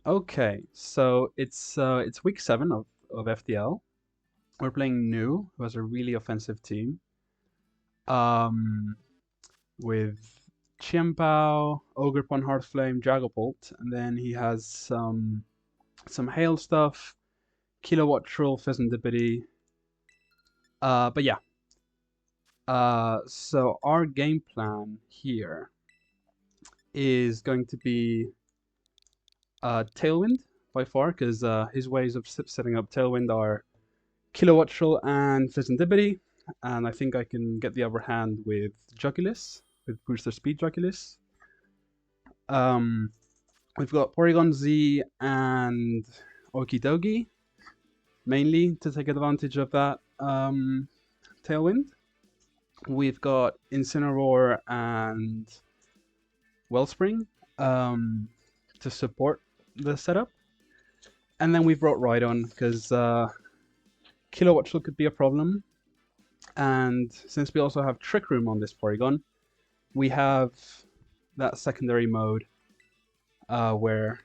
Okay, so it's week 7 of FDL. We're playing New, who has a really offensive team. Um, with Chiempao, Ogrepon, Heartflame, Jagapult, and then he has some Hail stuff, Kilowatt Troll, Pheasantipity. But yeah. So our game plan here is going to be Tailwind by far, because his ways of setting up Tailwind are Kilowatt Troll and Pheasantipity, and I think I can get the upper hand with Jugulis, with Booster Speed Jugulis. Um, we've got Porygon-Z and Okidogi, mainly to take advantage of that Tailwind. We've got Incineroar and Wellspring to support the setup. And then we brought Rhydon because Kilowatt Troll could be a problem. And since we also have Trick Room on this Porygon, we have that secondary mode where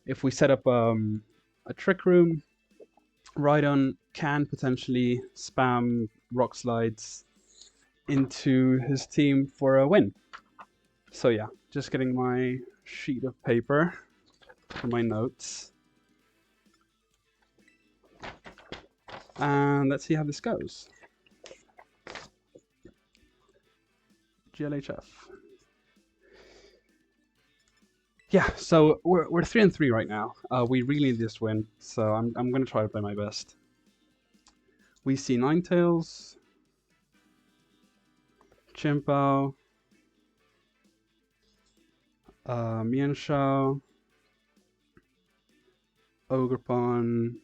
if we set up a Trick Room, Rhydon can potentially spam Rock Slides into his team for a win. So yeah, just getting my sheet of paper for my notes. And let's see how this goes. GLHF. Yeah, so we're 3-3 right now. We really need this win, so I'm gonna try to play my best. We see Ninetales, Chimpao, Mienshao, Ogrepon,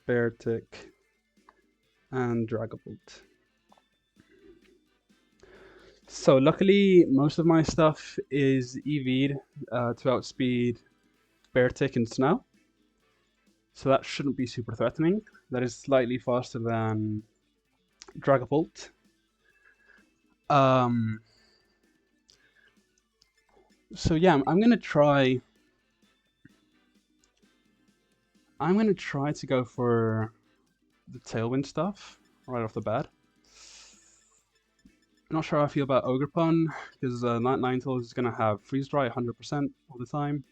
Beartic, and Dragapult. So luckily, most of my stuff is EV'd to outspeed Beartic and Snow. So that shouldn't be super threatening. That is slightly faster than Dragapult. So yeah, I'm gonna try to go for the Tailwind stuff right off the bat. I'm not sure how I feel about Ogrepon, because Ninetales is going to have Freeze Dry 100% all the time.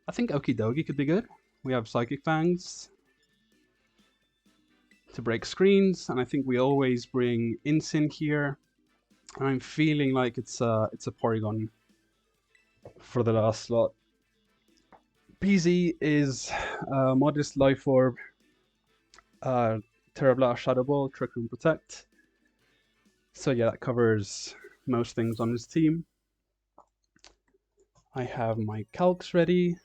I think Okidogi could be good. We have Psychic Fangs to break screens, and I think we always bring Incin here. And I'm feeling like it's a Porygon for the last slot. PZ is Modest Life Orb, Tera Blast, Shadow Ball, Trick Room, Protect. So yeah, that covers most things on his team. I have my calcs ready.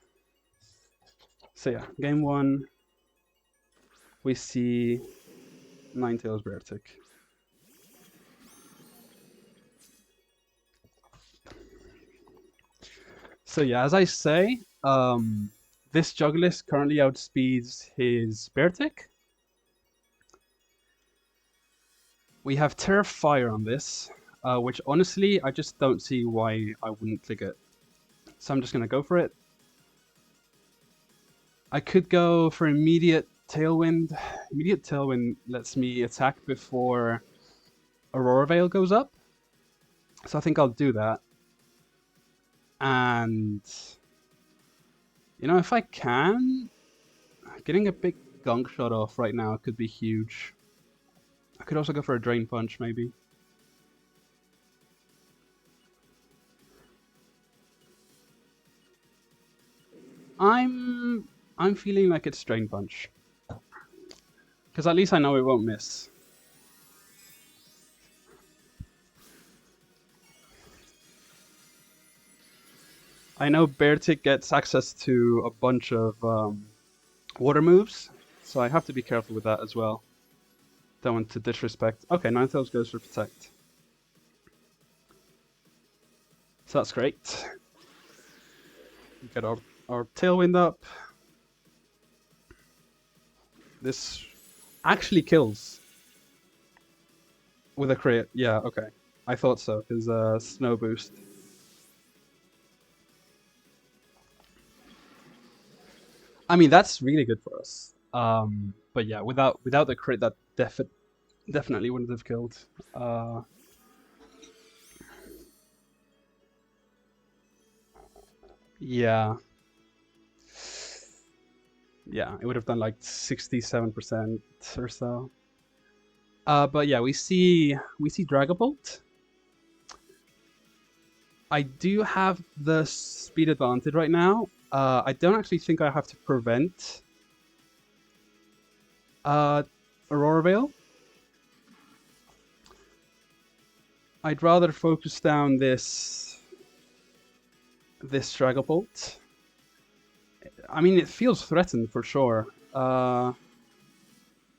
So yeah, game 1, we see Ninetales Beartic. So yeah, as I say, this Jugulis currently outspeeds his Beartic. We have Terra Fire on this, which honestly, I just don't see why I wouldn't click it. So I'm just going to go for it. I could go for immediate Tailwind. Immediate Tailwind lets me attack before Aurora Veil goes up. So I think I'll do that. And, you know, if I can, getting a big Gunk Shot off right now could be huge. I could also go for a Drain Punch, maybe. I'm feeling like it's Drain Punch. Because at least I know it won't miss. I know Beartic gets access to a bunch of water moves, so I have to be careful with that as well. Don't want to disrespect. Okay, Ninetales goes for Protect. So that's great. We get our Tailwind up. This actually kills with a crit. Yeah, okay. I thought so, because Snow Boost. I mean, that's really good for us. But yeah, without the crit, that definitely wouldn't have killed. Uh, yeah, yeah, it would have done like 67% or so. But yeah, we see Dragapult. I do have the speed advantage right now. I don't actually think I have to prevent uh, Aurora Veil. I'd rather focus down this Dragapult. I mean, it feels threatened for sure. I'm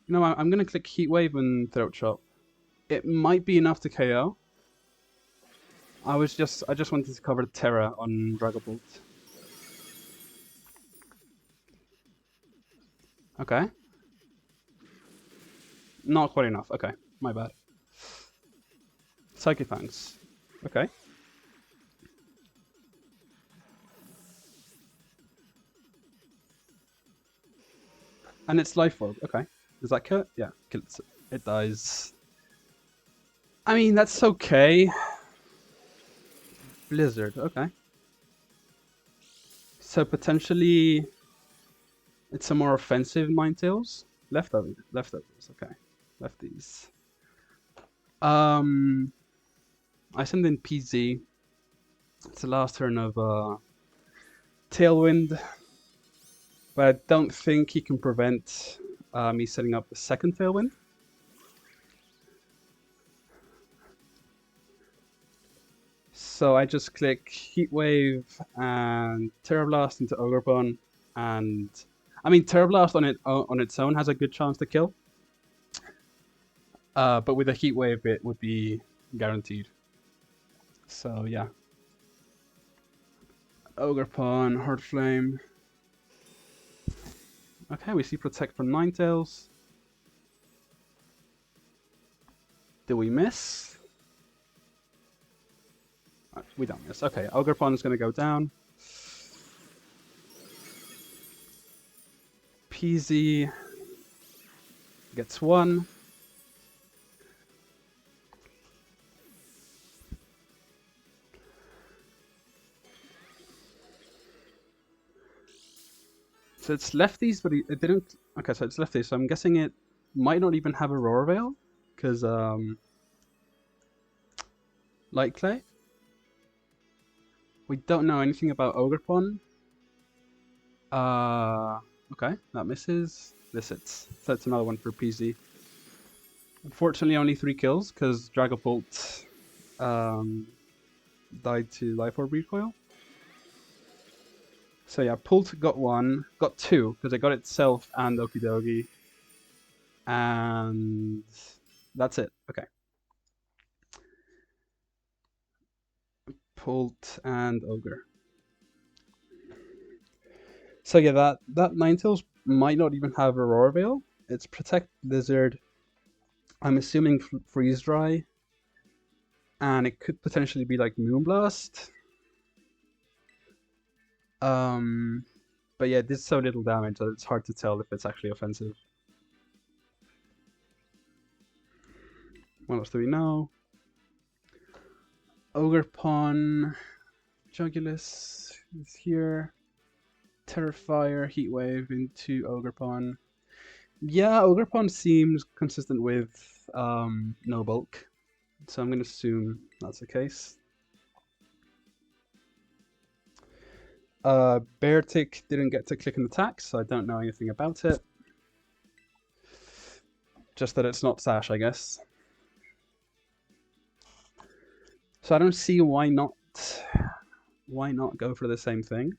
gonna click Heat Wave and Throat Chop. It might be enough to KO. I just wanted to cover Terra on Dragapult. Okay. Not quite enough. Okay, my bad. Psychic Fangs. Okay. And it's Life Orb. Okay. Does that kill it? Yeah, kills it. It dies. I mean, that's okay. Blizzard. Okay. So potentially, it's a more offensive Ninetales. Leftovers. Leftovers. Okay. Lefties. I send in PZ. It's the last turn of Tailwind, but I don't think he can prevent me setting up the second Tailwind. So I just click Heat Wave and Tera Blast into Ogerpon, and I mean Tera Blast on its own has a good chance to kill, but with a Heat Wave it would be guaranteed. So yeah, Ogerpon, Heart Flame. Okay, we see Protect from Ninetales. Do we miss? We don't miss. Okay, Ogerpon is going to go down. PZ gets 1. So it's lefties, but it didn't. Okay, so it's lefties. So I'm guessing it might not even have Aurora Veil, because Light Clay. We don't know anything about Ogerpon. Okay, that misses. This hits. So that's another one for PZ. Unfortunately, only 3 kills because Dragapult died to Life Orb recoil. So yeah, Pult got 1, got 2 because it got itself and Okidogi, and that's it. Okay. Pult and Ogre. So yeah, that Ninetales might not even have Aurora Veil. It's Protect Blizzard. I'm assuming Freeze Dry, and it could potentially be like Moonblast. But yeah, it did so little damage that it's hard to tell if it's actually offensive. What else do we know? Ogerpon, Jugulis is here. Terrifier, Heatwave into Ogerpon. Yeah, Ogerpon seems consistent with no bulk, so I'm going to assume that's the case. Beartic didn't get to click an attack, so I don't know anything about it. Just that it's not Sash, I guess. So I don't see why not go for the same thing.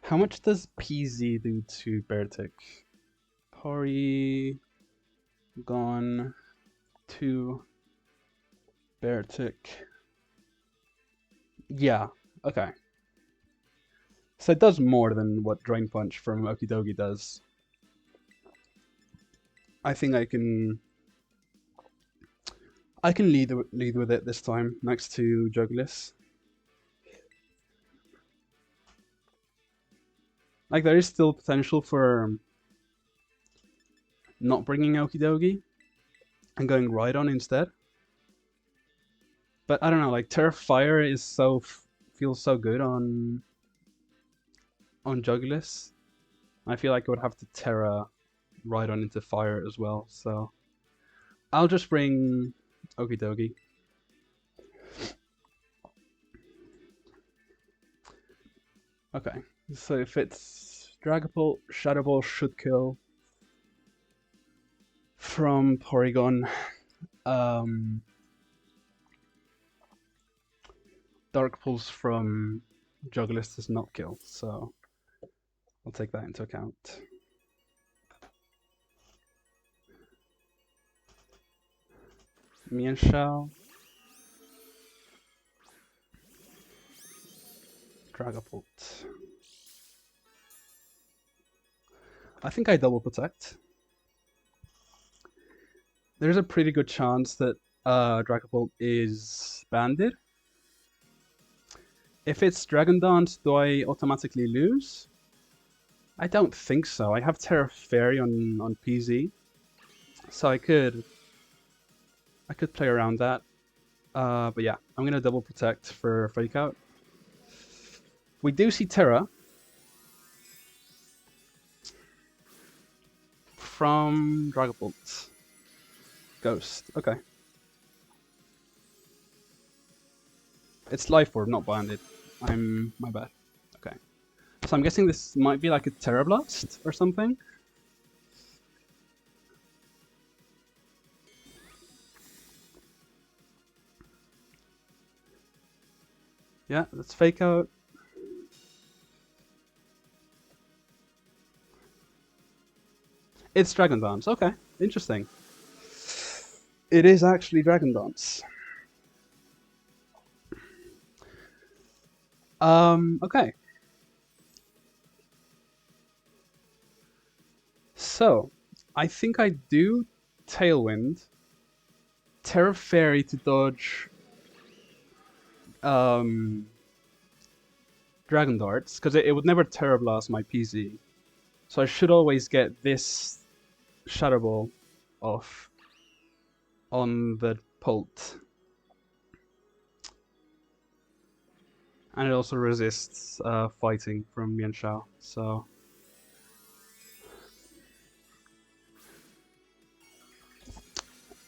How much does PZ do to Beartic? Porygon to Beartic. Yeah, okay. So it does more than what Drain Punch from Okidogi does. I think I can I can lead with it this time next to Jugulis. Like, there is still potential for not bringing Okidogi and going Rhydon instead. But I don't know, like Tera Fire is feels so good on Jugulis. I feel like I would have to Tera Rhydon into Fire as well, so I'll just bring Okidogi. Okay, so if it's Dragapult, Shadow Ball should kill from Porygon. Dark Pulse from Jugulis does not kill, so I'll take that into account. Mienshao. Dragapult. I think I double protect. There's a pretty good chance that Dragapult is banded. If it's Dragon Dance, do I automatically lose? I don't think so. I have Tera Fairy on PZ, so I could play around that. But yeah, I'm gonna double protect for Fake Out. We do see Tera from Dragapult. Ghost. Okay. It's Life Orb, not banded. My bad. Okay. So I'm guessing this might be like a Tera Blast or something. Yeah, let's Fake Out. It's Dragon Dance. Okay, interesting. It is actually Dragon Dance. Okay. So, I think I do Tailwind, Tera Fairy to dodge Dragon Darts, because it would never Tera Blast my PZ. So I should always get this Shadow Ball off on the Pult. And it also resists fighting from Mienshao, so...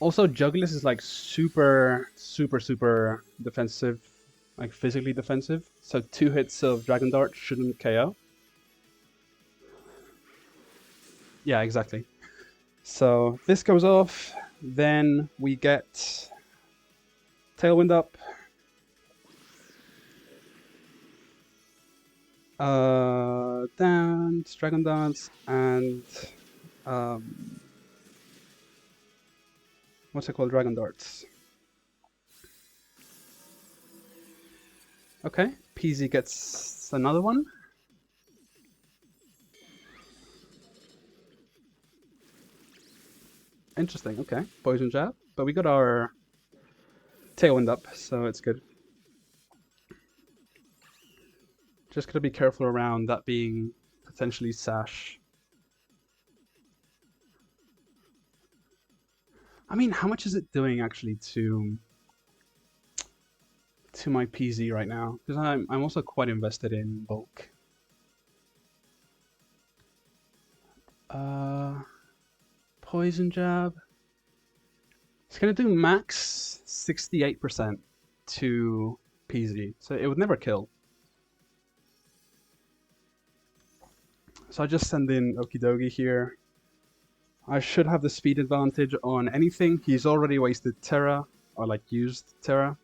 Also, Jugulis is like super defensive, like physically defensive. So 2 hits of Dragon Dart shouldn't KO. Yeah, exactly. So this goes off, then we get Tailwind up. Dance, Dragon Dance, and what's it called? Dragon Darts. Okay, PZ gets another one. Interesting, okay. Poison Jab. But we got our Tailwind up, so it's good. Just gotta be careful around that being potentially Sash. I mean, how much is it doing actually to my PZ right now? Because I'm also quite invested in bulk. Poison Jab. It's gonna do max 68% to PZ, so it would never kill. So I just send in Okidogi here. I should have the speed advantage on anything. He's already wasted Tera, or like used Tera.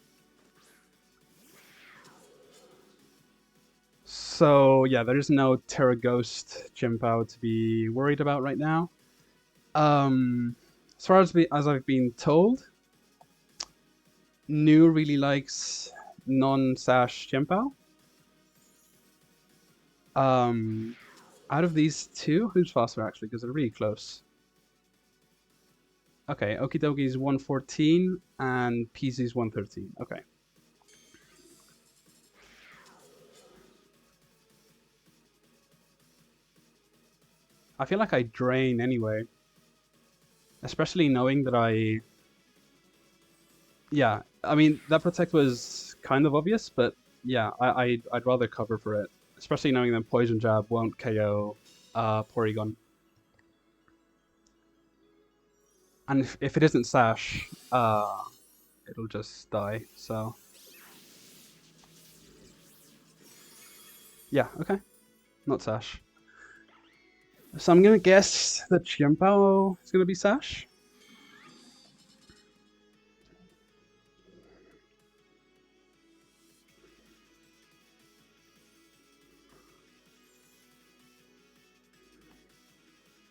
So yeah, there is no Tera Ghost Chimpao to be worried about right now. As far as I've been told, New really likes non-Sash Chimpao. Out of these two, who's faster actually? Because they're really close. Okay, Okidogi's 114 and PZ's 113. Okay. I feel like I drain anyway. Especially knowing that yeah, I mean, that Protect was kind of obvious, but yeah, I'd rather cover for it. Especially knowing that Poison Jab won't KO Porygon. And if it isn't Sash, it'll just die, so... Yeah, okay. Not Sash. So I'm gonna guess that Chimpao is gonna be Sash.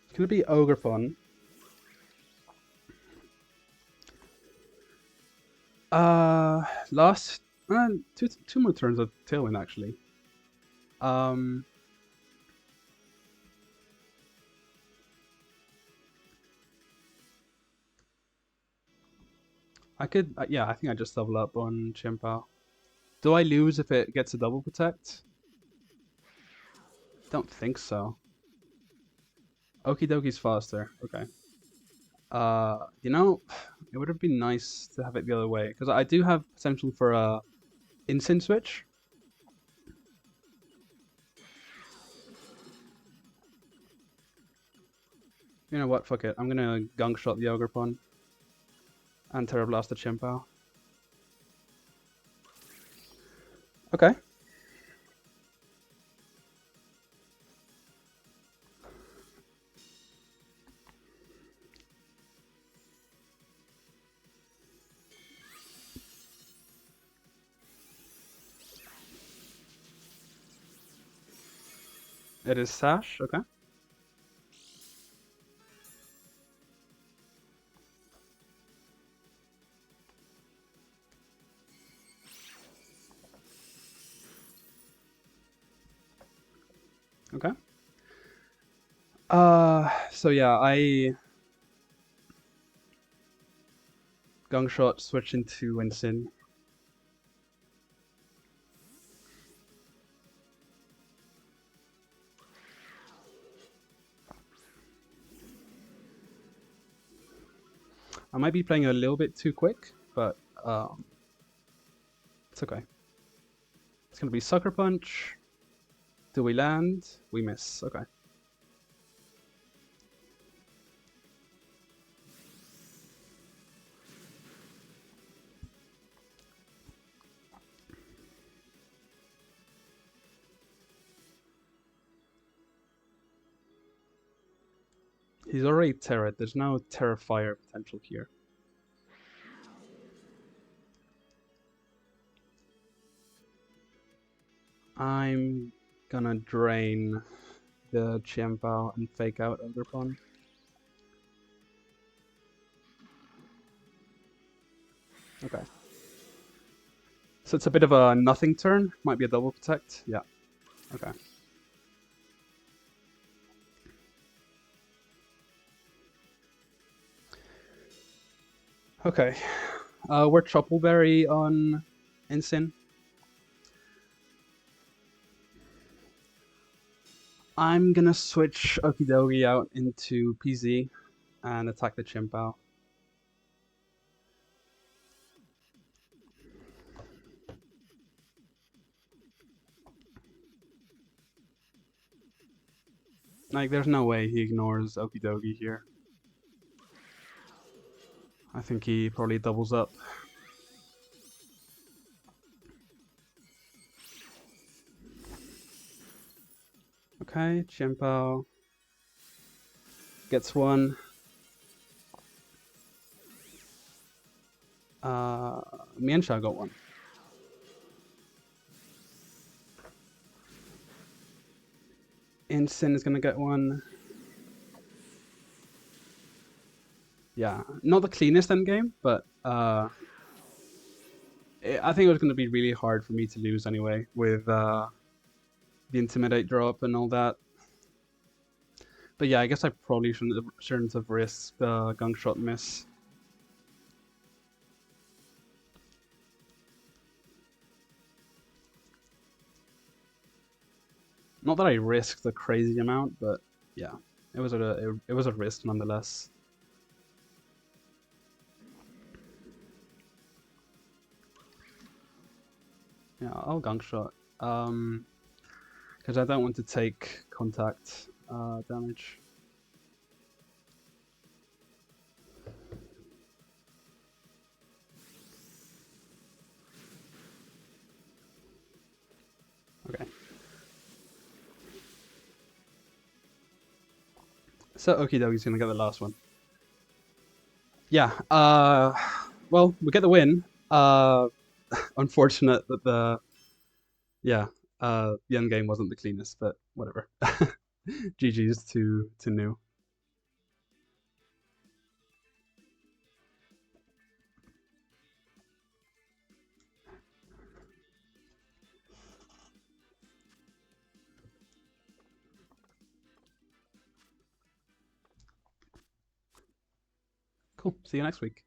It's gonna be Ogrefon. Last two more turns of Tailwind actually. Um, I could yeah, I think I just double up on Chimpao. Do I lose if it gets a double protect? Don't think so. Okidogi's faster. Okay. You know, it would have been nice to have it the other way because I do have potential for a Incin switch. You know what? Fuck it. I'm gonna gunk shot the Ogrepon and Tera Blast the Chimpao. Okay. It is Sash. Okay. Okay. So yeah, I gunk shot switch into Incin. I might be playing a little bit too quick, but it's okay. It's gonna be Sucker Punch. Do we land? We miss. Okay. He's already Terra. There's no Terra Fire potential here. I'm gonna drain the Chimpao and fake out Ogrepon. Okay. So it's a bit of a nothing turn. Might be a double protect. Yeah. Okay. Okay. We're Chopleberry on Incin. I'm gonna switch Okidogi out into PZ and attack the Chimpao. Like, there's no way he ignores Okidogi here. I think he probably doubles up. Okay, Chimpao gets one. Mienshao got one. Incin is gonna get one. Yeah, not the cleanest endgame, but I think it was gonna be really hard for me to lose anyway with the Intimidate drop and all that. But yeah, I guess I probably shouldn't have risked the gunk shot miss. Not that I risked a crazy amount, but yeah, it was a risk nonetheless. Yeah, I'll gunk shot. Because I don't want to take contact damage. Okay. So Okidogi's gonna get the last one. Yeah. Well, we get the win. Unfortunate that the end game wasn't the cleanest, but whatever. GG's to New. Cool. See you next week.